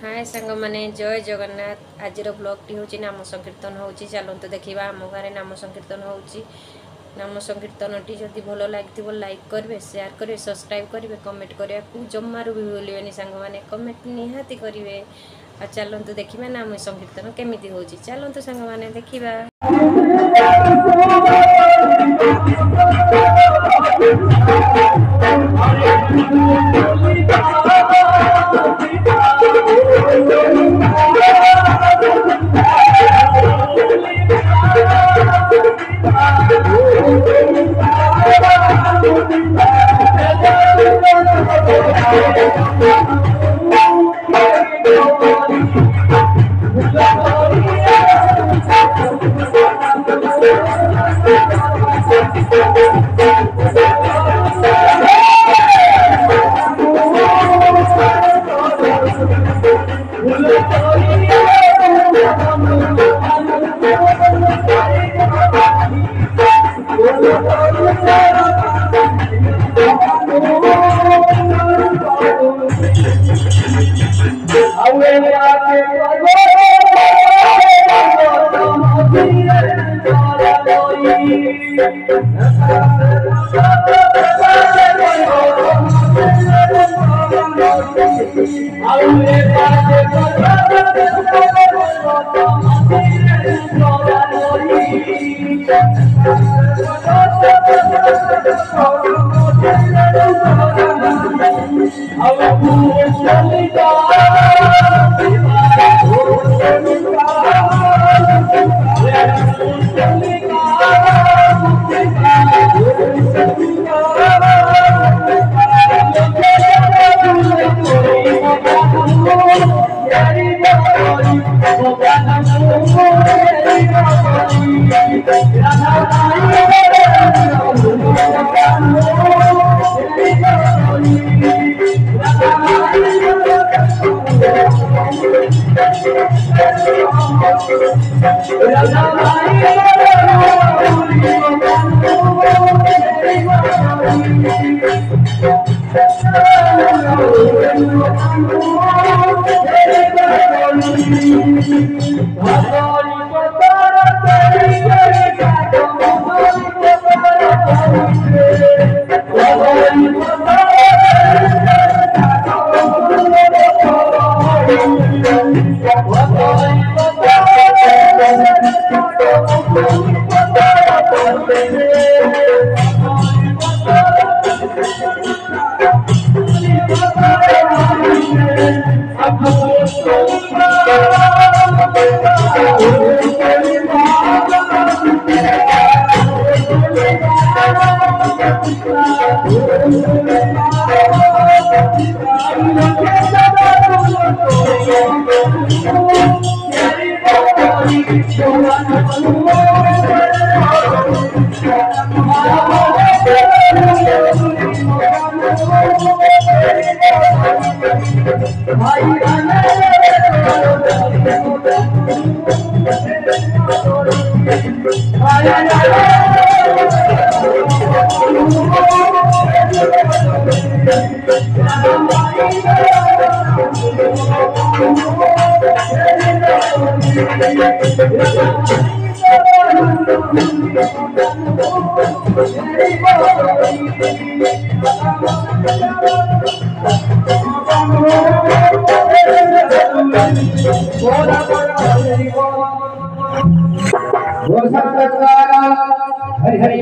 हाय सांग मैंने जय जगन्नाथ। आज ब्लॉग टी हूँ नाम संकीर्तन हो चलते देखा आम गाँव नाम संकीर्तन हो नाम संकीर्तन टी जदि भल लगे लाइक करेंगे शेयर करेंगे सब्सक्राइब करेंगे कमेंट करने को जमारू भी भूलें सांग मैंने कमेंट निहाती करेंगे। आ चलतु देखा नाम संकीर्तन केमी हो चलतु सांग मैंने देखा। हरि हरि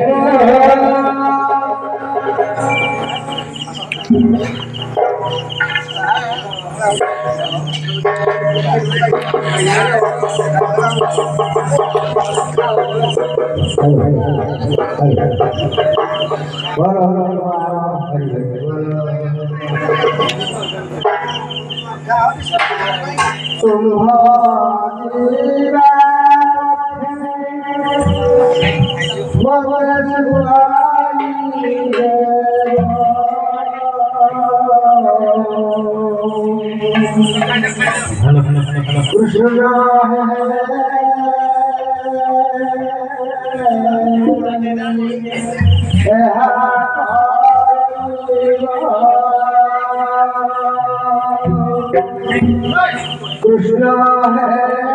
कृष्ण है